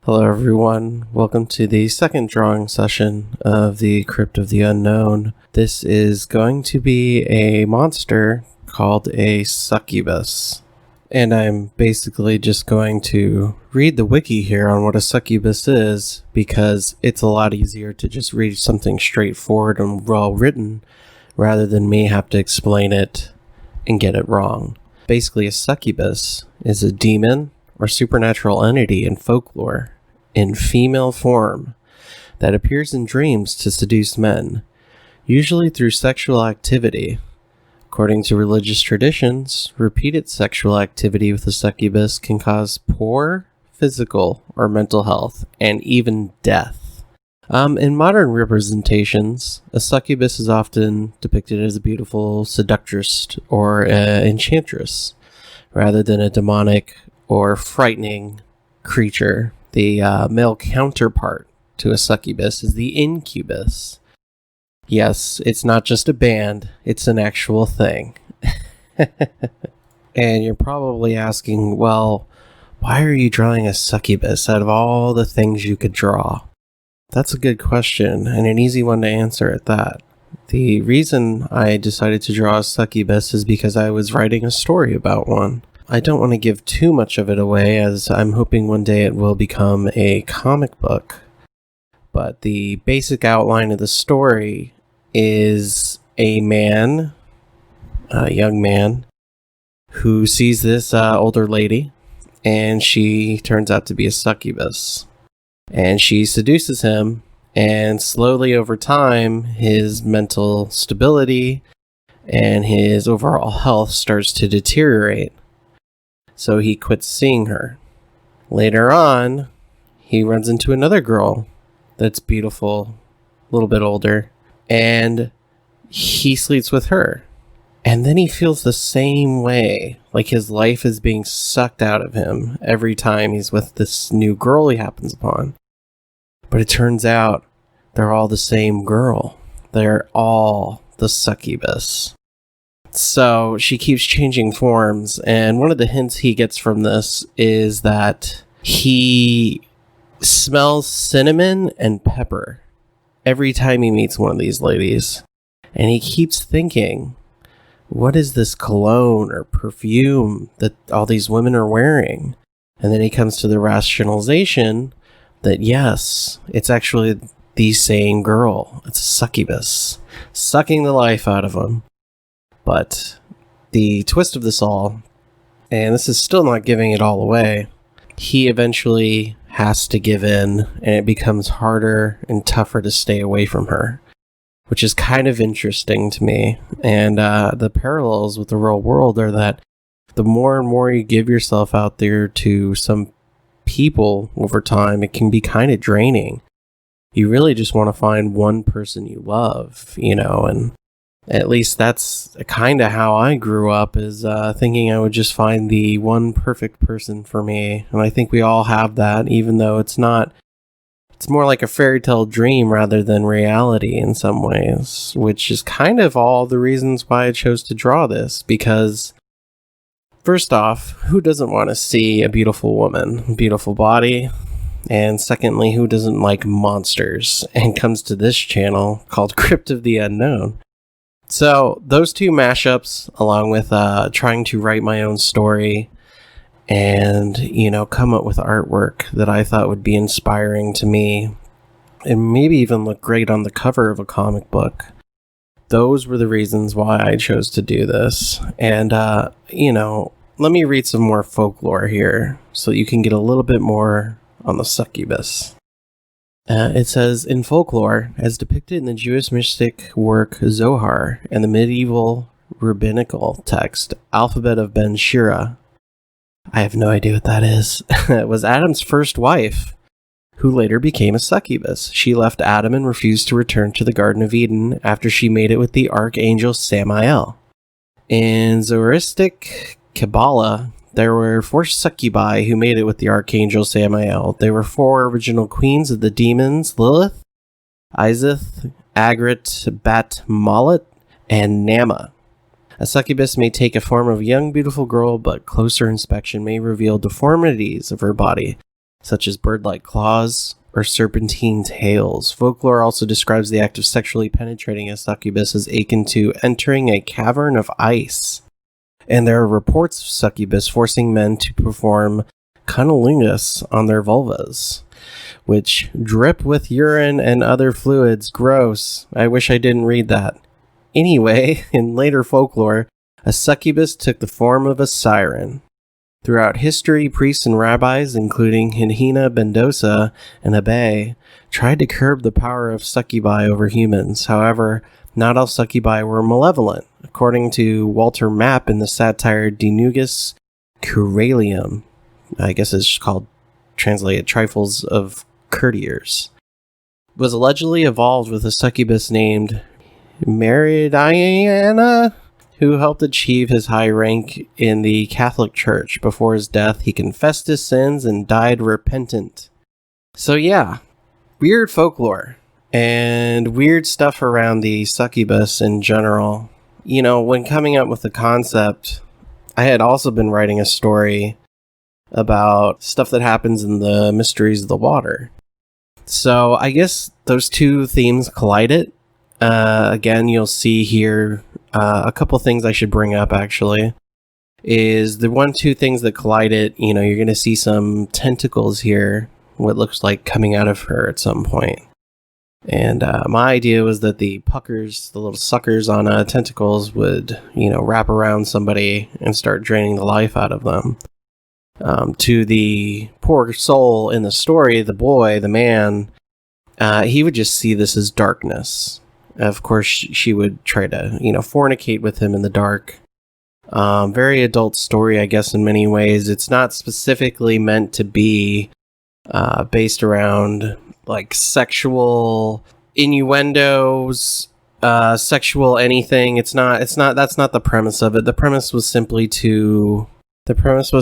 Hello everyone, welcome to the second drawing session of the Crypt of the Unknown. This is going to be a monster called a succubus. And I'm basically just going to read the wiki here on what a succubus is, because it's a lot easier to just read something straightforward and well written, rather than me have to explain it and get it wrong. Basically, a succubus is a demon or supernatural entity in folklore in female form that appears in dreams to seduce men, usually through sexual activity. According to religious traditions, repeated sexual activity with a succubus can cause poor physical or mental health and even death. In modern representations, a succubus is often depicted as a beautiful seductress or enchantress, rather than a demonic or frightening creature. The male counterpart to a succubus is the incubus. Yes, it's not just a band, it's an actual thing. And you're probably asking, well, why are you drawing a succubus out of all the things you could draw? That's a good question, and an easy one to answer at that. The reason I decided to draw a succubus is because I was writing a story about one. I don't want to give too much of it away, as I'm hoping one day it will become a comic book. But the basic outline of the story is a young man, who sees this older lady, and she turns out to be a succubus. And she seduces him, and slowly over time, his mental stability and his overall health starts to deteriorate. So he quits seeing her. Later on, he runs into another girl that's beautiful, a little bit older, and he sleeps with her. And then he feels the same way, like his life is being sucked out of him every time he's with this new girl he happens upon. But it turns out they're all the same girl. They're all the succubus. So she keeps changing forms, and one of the hints he gets from this is that he smells cinnamon and pepper every time he meets one of these ladies. And he keeps thinking, what is this cologne or perfume that all these women are wearing? And then he comes to the rationalization that yes, it's actually the same girl. It's a succubus, sucking the life out of him. But the twist of this all, and this is still not giving it all away, he eventually has to give in, and it becomes harder and tougher to stay away from her, which is kind of interesting to me. And the parallels with the real world are that the more and more you give yourself out there to some people over time, it can be kind of draining. You really just want to find one person you love, and at least that's kind of how I grew up, is thinking I would just find the one perfect person for me. And I think we all have that, even though it's not. It's more like a fairy tale dream rather than reality in some ways, which is kind of all the reasons why I chose to draw this. Because first off, who doesn't want to see a beautiful woman, beautiful body? And secondly, who doesn't like monsters and comes to this channel called Crypt of the Unknown? So those two mashups, along with trying to write my own story and, come up with artwork that I thought would be inspiring to me and maybe even look great on the cover of a comic book. Those were the reasons why I chose to do this. And, let me read some more folklore here so you can get a little bit more on the succubus. It says, in folklore, as depicted in the Jewish mystic work Zohar and the medieval rabbinical text Alphabet of Ben Shira, I have no idea what that is, was Adam's first wife, who later became a succubus. She left Adam and refused to return to the Garden of Eden after she made it with the archangel Samael. In Zoroastric Kabbalah, there were 4 succubi who made it with the archangel Samael. They were 4 original queens of the demons: Lilith, Izith, Agrit, Bat Malat, and Nama. A succubus may take a form of a young, beautiful girl, but closer inspection may reveal deformities of her body, such as bird-like claws or serpentine tails. Folklore also describes the act of sexually penetrating a succubus as akin to entering a cavern of ice. And there are reports of succubus forcing men to perform cunnilingus on their vulvas, which drip with urine and other fluids. Gross. I wish I didn't read that. Anyway, in later folklore, a succubus took the form of a siren. Throughout history, priests and rabbis, including Hina Bendosa and Abbé, tried to curb the power of succubi over humans. However, not all succubi were malevolent. According to Walter Mapp in the satire De Nugis Curalium, I guess it's called, translated, Trifles of Courtiers, was allegedly evolved with a succubus named Meridiana, who helped achieve his high rank in the Catholic Church. Before his death, he confessed his sins and died repentant. So yeah, weird folklore and weird stuff around the succubus in general. You know, when coming up with the concept, I had also been writing a story about stuff that happens in the mysteries of the water. So I guess those two themes collided. Again, you'll see here a couple things I should bring up, actually, is the two things that collided. You know, you're going to see some tentacles here, what looks like coming out of her at some point. And my idea was that the puckers, the little suckers on tentacles would, you know, wrap around somebody and start draining the life out of them. To the poor soul in the story, the boy, the man, he would just see this as darkness. Of course, she would try to, you know, fornicate with him in the dark. Very adult story, I guess, in many ways. It's not specifically meant to be based around, like, sexual innuendos, sexual anything. That's not the premise of it. The premise was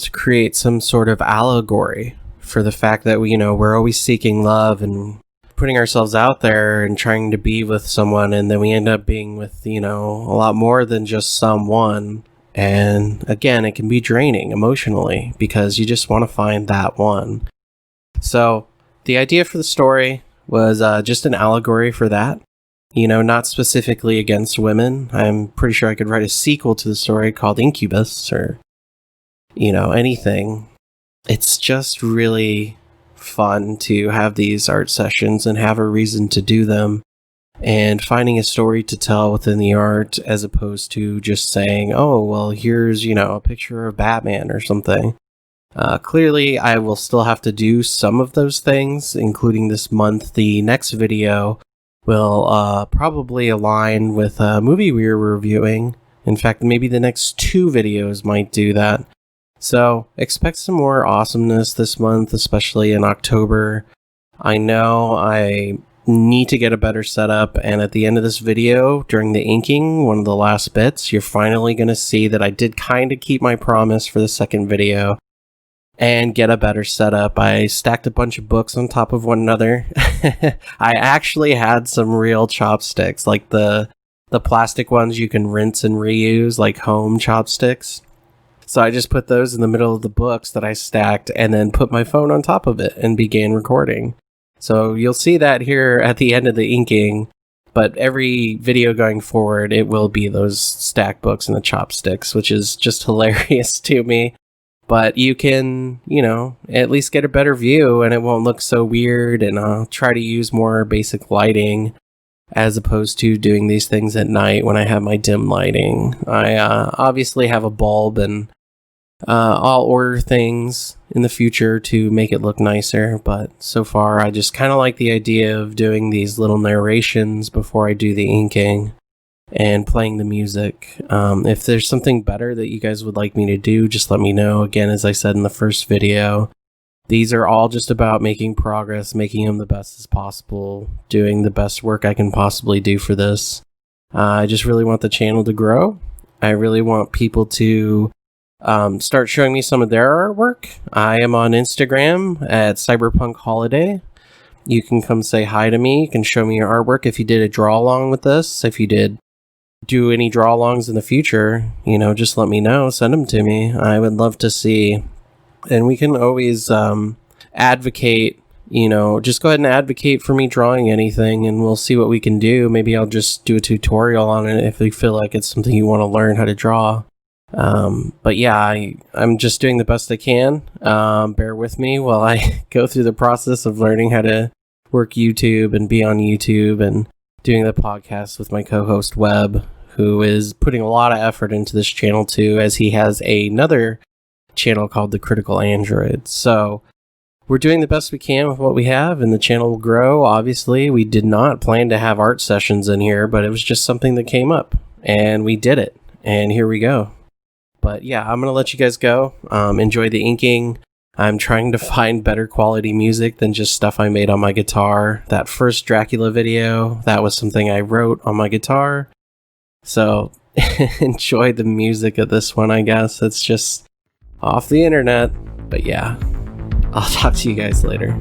to create some sort of allegory for the fact that we're always seeking love and putting ourselves out there and trying to be with someone, and then we end up being with, a lot more than just someone. And again, it can be draining emotionally because you just want to find that one. So the idea for the story was just an allegory for that. Not specifically against women. I'm pretty sure I could write a sequel to the story called Incubus or, anything. It's just really fun to have these art sessions and have a reason to do them, and finding a story to tell within the art as opposed to just saying, oh, well, here's, a picture of Batman or something. Clearly, I will still have to do some of those things, including this month. The next video will probably align with a movie we're reviewing. In fact, maybe the next 2 videos might do that. So expect some more awesomeness this month, especially in October. I know I need to get a better setup, and at the end of this video, during the inking, one of the last bits, you're finally going to see that I did kind of keep my promise for the second video and get a better setup. I stacked a bunch of books on top of one another. I actually had some real chopsticks, like the plastic ones you can rinse and reuse, like home chopsticks. So I just put those in the middle of the books that I stacked and then put my phone on top of it and began recording. So you'll see that here at the end of the inking, but every video going forward, it will be those stacked books and the chopsticks, which is just hilarious to me. But you can, at least get a better view and it won't look so weird, and I'll try to use more basic lighting as opposed to doing these things at night when I have my dim lighting. I obviously have a bulb, and I'll order things in the future to make it look nicer, but so far I just kind of like the idea of doing these little narrations before I do the inking and playing the music. If there's something better that you guys would like me to do, just let me know. Again, as I said in the first video, these are all just about making progress, making them the best as possible, doing the best work I can possibly do for this. I just really want the channel to grow. I really want people to start showing me some of their artwork. I am on Instagram at Cyberpunk Holiday. You can come say hi to me. You can show me your artwork. If you did a draw along with this, if you did do any draw alongs in the future, just let me know. Send them to me. I would love to see. And we can always advocate, just go ahead and advocate for me drawing anything, and we'll see what we can do. Maybe I'll just do a tutorial on it if you feel like it's something you want to learn how to draw. But yeah, I'm just doing the best I can. Bear with me while I go through the process of learning how to work YouTube and be on YouTube, and doing the podcast with my co-host Webb, who is putting a lot of effort into this channel too, as he has another channel called The Critical Android. So we're doing the best we can with what we have, and the channel will grow. Obviously, we did not plan to have art sessions in here, but it was just something that came up, and we did it, and here we go. But yeah, I'm going to let you guys go. Enjoy the inking. I'm trying to find better quality music than just stuff I made on my guitar. That first Dracula video, that was something I wrote on my guitar. So enjoy the music of this one, I guess. It's just off the internet. But yeah, I'll talk to you guys later.